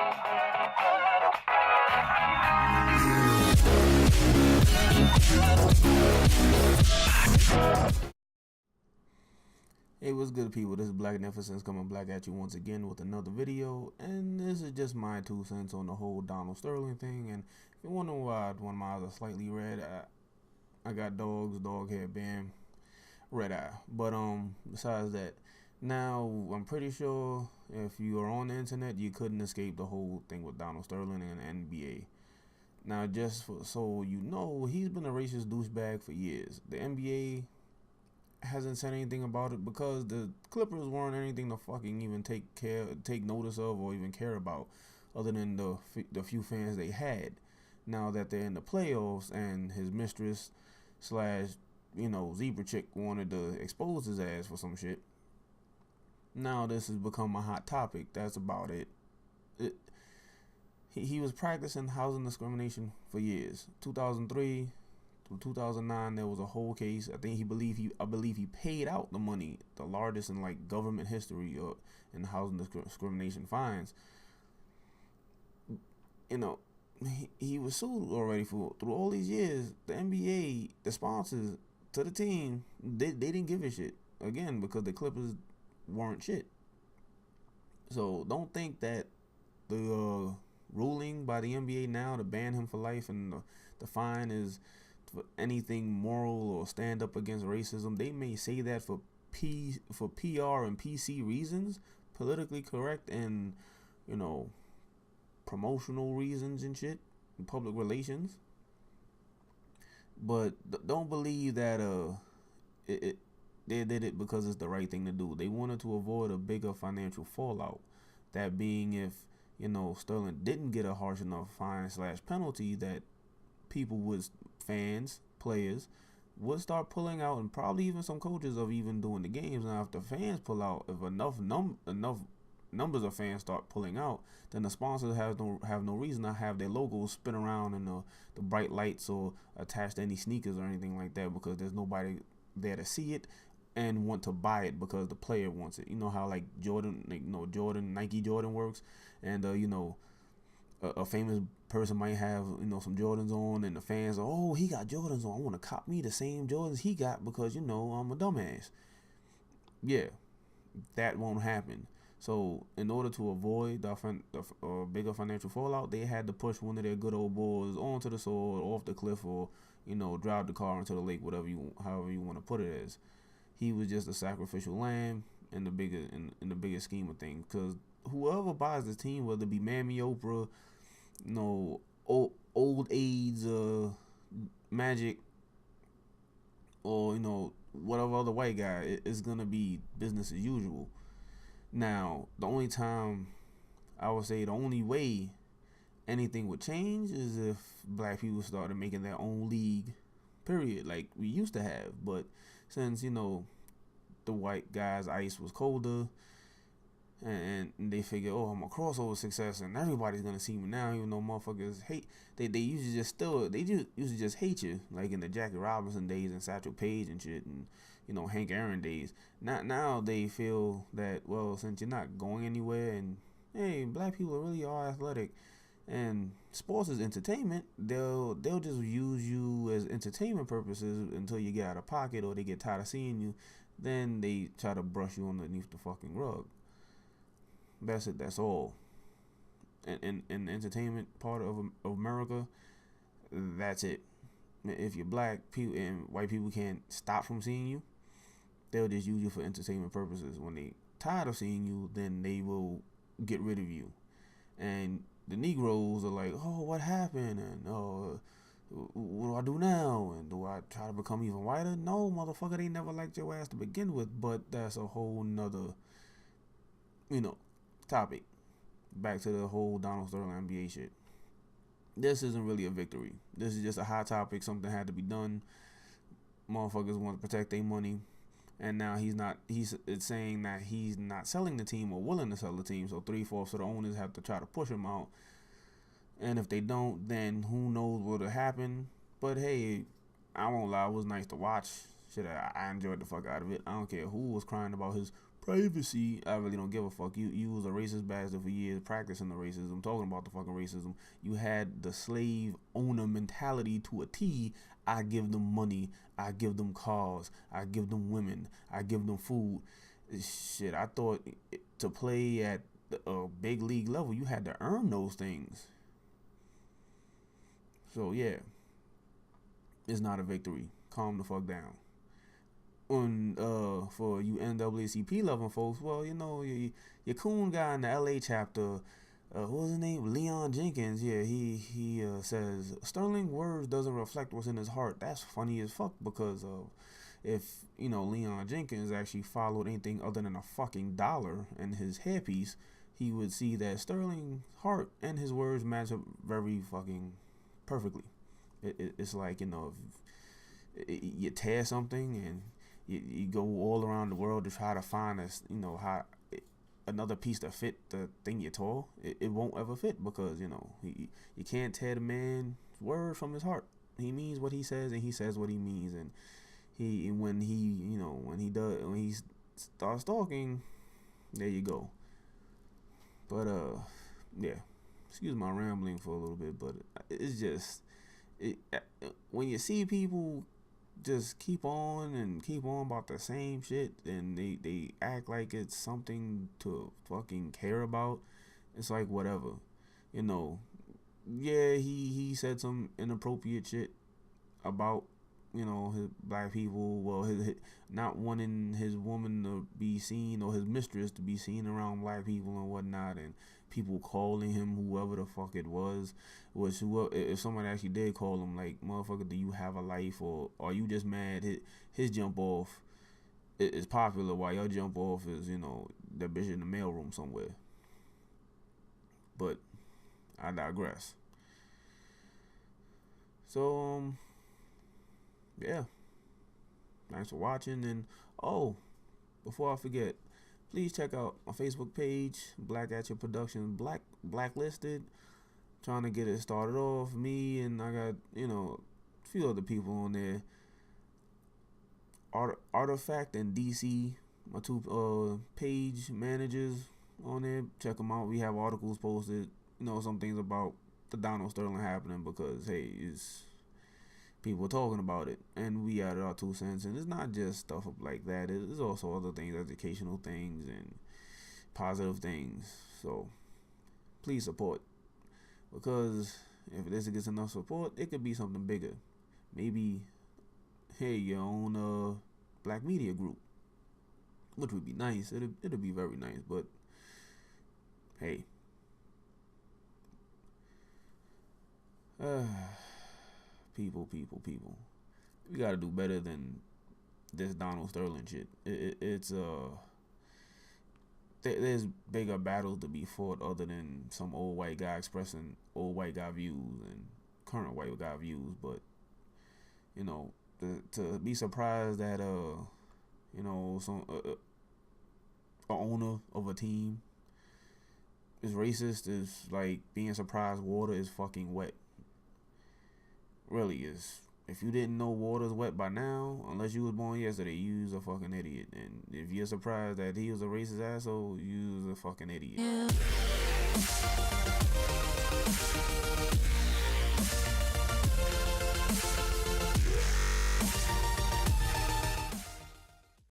Hey, what's good, people? This is Black Neficence coming back at you once again with another video, and this is just my 2 cents on the whole Donald Sterling thing. And if you're wondering why one of my eyes are slightly red, I got dogs, dog hair, bam, red eye. But besides that, now I'm pretty sure if you are on the internet, you couldn't escape the whole thing with Donald Sterling and the NBA. Now, so you know, he's been a racist douchebag for years. The NBA hasn't said anything about it because the Clippers weren't anything to fucking even take notice of, or even care about, other than the few fans they had. Now that they're in the playoffs, and his mistress slash zebra chick wanted to expose his ass for some shit. Now this has become a hot topic. That's about it. He was practicing housing discrimination for years. 2003 to 2009, there was a whole case. I believe he paid out the money, the largest in like government history in housing discrimination fines. You know, he was sued already for through all these years. The NBA, the sponsors to the team, they didn't give a shit again because the Clippers weren't shit. So don't think that the ruling by the NBA now to ban him for life and the fine is for anything moral or stand up against racism. They may say that for PR and PC reasons, politically correct and promotional reasons and shit, and public relations. But don't believe that they did it because it's the right thing to do. They wanted to avoid a bigger financial fallout. That being, if Sterling didn't get a harsh enough fine slash penalty, that fans, players, would start pulling out, and probably even some coaches of even doing the games. Now, if the fans pull out, if enough numbers of fans start pulling out, then the sponsors have no reason to have their logos spin around in the bright lights or attached to any sneakers or anything like that, because there's nobody there to see it and want to buy it because the player wants it. You know how like Nike Jordan works, and a famous person might have some Jordans on, and the fans are, oh, he got Jordans on, I want to cop me the same Jordans he got because I'm a dumbass. Yeah, that won't happen. So in order to avoid the bigger financial fallout, they had to push one of their good old boys onto the sword, off the cliff, or drive the car into the lake, however you want to put it as. He was just a sacrificial lamb in the bigger scheme of things. Because whoever buys this team, whether it be Mammy Oprah, old AIDS, Magic, or whatever other white guy, it's gonna be business as usual. Now, the only way anything would change is if black people started making their own league, period, like we used to have. But since the white guys' ice was colder, and they figure, oh, I'm a crossover success and everybody's gonna see me now, even though motherfuckers hate, they usually just hate you, like in the Jackie Robinson days and Satchel Paige and shit, and Hank Aaron days. Now they feel that, well, since you're not going anywhere, and hey, black people really are athletic, and sports is entertainment, they'll just use you as entertainment purposes until you get out of pocket or they get tired of seeing you. Then they try to brush you underneath the fucking rug. That's it. That's all. And in the entertainment part of America, that's it. If you're black, people and white people can't stop from seeing you, they'll just use you for entertainment purposes. When they tired of seeing you, then they will get rid of you. And the Negroes are like, oh, what happened? And oh, what do I do now? And do I try to become even whiter? No, motherfucker, they never liked your ass to begin with. But that's a whole nother, topic. Back to the whole Donald Sterling NBA shit. This isn't really a victory. This is just a hot topic. Something had to be done. Motherfuckers want to protect their money. And now it's saying that he's not selling the team or willing to sell the team. So 3/4 of the owners have to try to push him out. And if they don't, then who knows what'll happen. But hey, I won't lie, it was nice to watch. Shit, I enjoyed the fuck out of it. I don't care who was crying about his privacy, I really don't give a fuck. You was a racist bastard for years, practicing the racism, talking about the fucking racism. You had the slave owner mentality to a T. I give them money, I give them cars, I give them women, I give them food. Shit, I thought to play at a big league level, you had to earn those things. So yeah, it's not a victory. Calm the fuck down. On for you NAACP loving folks, well, you know, your coon guy in the LA chapter, what was his name? Leon Jenkins. Yeah, he says Sterling words doesn't reflect what's in his heart. That's funny as fuck because if you know Leon Jenkins actually followed anything other than a fucking dollar and his hairpiece, he would see that Sterling's heart and his words match up very fucking perfectly. It's like, you know, if you tear something and you go all around the world to try to find another piece to fit the thing you tore, it won't ever fit because, you know, you can't tear the man's words from his heart. He means what he says and he says what he means, and when he starts talking, there you go. But yeah, excuse my rambling for a little bit, but it's just when you see people just keep on about the same shit and they act like it's something to fucking care about, it's like whatever, you know. Yeah, he said some inappropriate shit about, you know, his black people, well, his not wanting his woman to be seen or his mistress to be seen around black people and whatnot, and people calling him whoever the fuck it was, which if somebody actually did call him, like, motherfucker, do you have a life, or are you just mad his jump off is popular while your jump off is, you know, that bitch in the mailroom somewhere. But I digress. So yeah, thanks for watching, and before I forget, please check out my Facebook page, Black At Your Productions, Blacklisted. Trying to get it started off. Me and I got, you know, a few other people on there. Artifact and DC, my two page managers on there. Check them out. We have articles posted, you know, some things about the Donald Sterling happening because, hey, it's people talking about it, and we added our 2 cents. And it's not just stuff like that. It's also other things, educational things and positive things. So please support, because if this gets enough support, it could be something bigger. Maybe, hey, your own black media group, which would be nice. It'll be very nice. But hey, people, we gotta do better than this Donald Sterling shit. It's there's bigger battles to be fought other than some old white guy expressing old white guy views and current white guy views. But, you know, to be surprised that you know, some a owner of a team is racist is like being surprised water is fucking wet. Really is. If you didn't know water's wet by now, unless you was born yesterday, you's a fucking idiot. And if you're surprised that he was a racist asshole, you's a fucking idiot. Yeah.